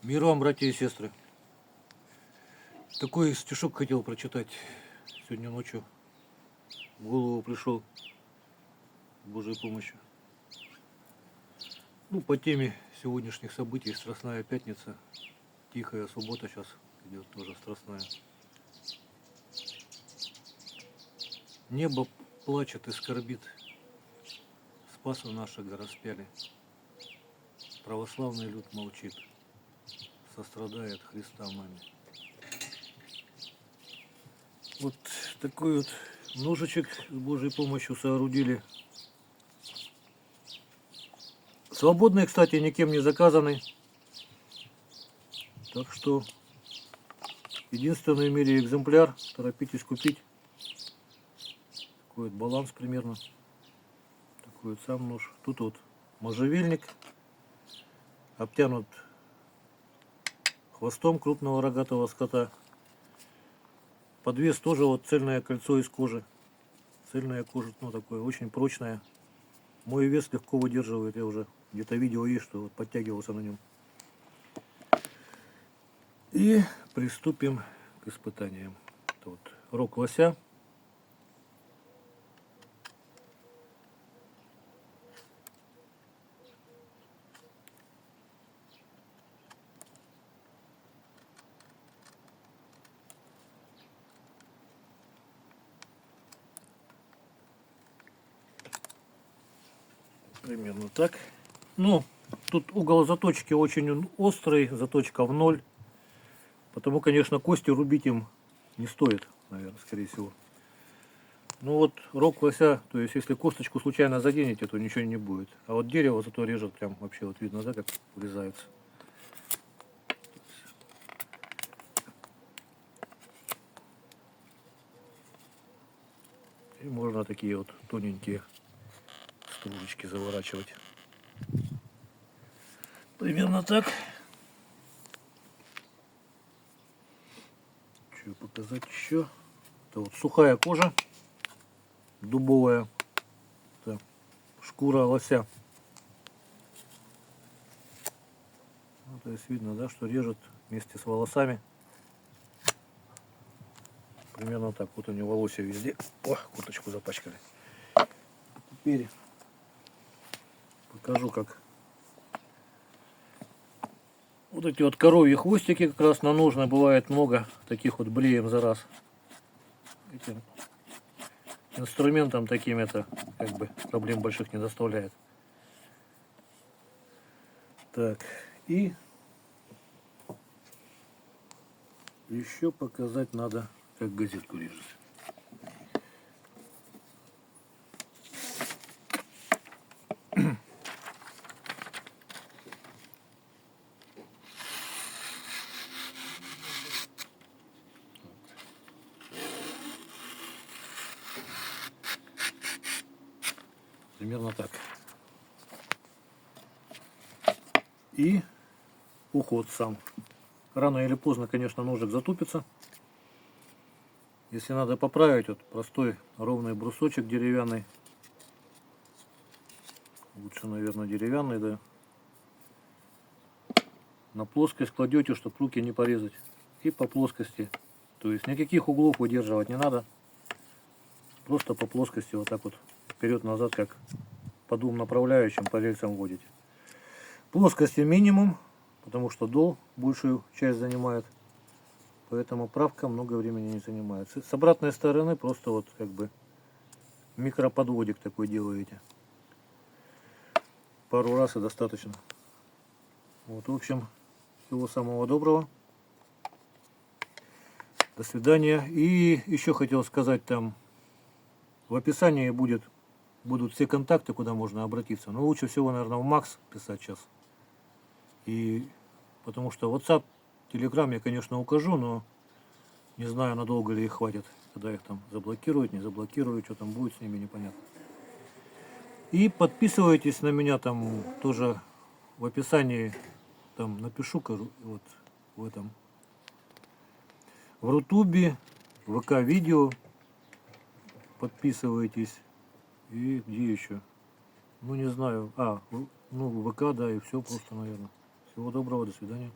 Мир вам, братья и сестры. Такой стишок хотел прочитать. Сегодня ночью в голову пришел с Божьей помощью. Ну, по теме сегодняшних событий, Страстная пятница, Тихая суббота сейчас идет тоже страстная. Небо плачет и скорбит, Спаса нашего распяли. Православный люд молчит, сострадает Христа маме. Вот такой вот ножичек с Божьей помощью соорудили. Свободный, кстати, никем не заказанный. Так что единственный в мире экземпляр. Торопитесь купить. Такой вот баланс примерно. Такой вот сам нож. Тут вот можжевельник. Обтянут хвостом крупного рогатого скота. Подвес тоже вот цельное кольцо из кожи. Цельная кожа, ну такое очень прочное. Мой вес легко выдерживает. Я уже где-то видео есть, что вот подтягивался на нем. И приступим к испытаниям. Это вот рог лося. Примерно так. Ну, тут угол заточки очень острый, заточка в ноль. Потому, конечно, кости рубить им не стоит, наверное, скорее всего. Ну вот рог лося, то есть если косточку случайно заденете, то ничего не будет. А вот дерево зато режет прям вообще, вот видно, да, как врезается. И можно такие вот тоненькие стружечки заворачивать. Примерно так. Что показать еще? Это вот сухая кожа, дубовая. Это шкура лося. Ну, то есть видно, да, что режет вместе с волосами. Примерно так. Вот у него волосы везде. О, курточку запачкали. Теперь покажу, как вот эти вот коровьи хвостики как раз на ножны бывает много таких вот блеем за раз. Этим инструментом таким это как бы проблем больших не доставляет. Так, и еще показать надо, как газетку режет. Примерно так. И уход сам. Рано или поздно, конечно, ножик затупится. Если надо поправить, вот простой ровный брусочек деревянный. Лучше, наверное, деревянный, да. На плоскость кладете, чтобы руки не порезать. И по плоскости. То есть никаких углов выдерживать не надо. Просто по плоскости вот так вот вперед-назад, как по двум направляющим по рельсам водите. Плоскости минимум, потому что дол большую часть занимает. Поэтому правка много времени не занимает. С обратной стороны просто вот как бы микроподводик такой делаете. Пару раз и достаточно. Вот, в общем, всего самого доброго. До свидания. И еще хотел сказать, там в описании будут все контакты, куда можно обратиться. Но лучше всего, наверное, в Макс писать сейчас. И потому что WhatsApp, Telegram я, конечно, укажу, но не знаю, надолго ли их хватит. Когда их там заблокируют, не заблокируют, что там будет с ними, непонятно. И подписывайтесь на меня там тоже в описании. Там напишу вот в этом. В Рутубе, ВК видео. Подписывайтесь. И где еще? Ну не знаю. Ну ВК, да, и все просто, наверное. Всего доброго, до свидания.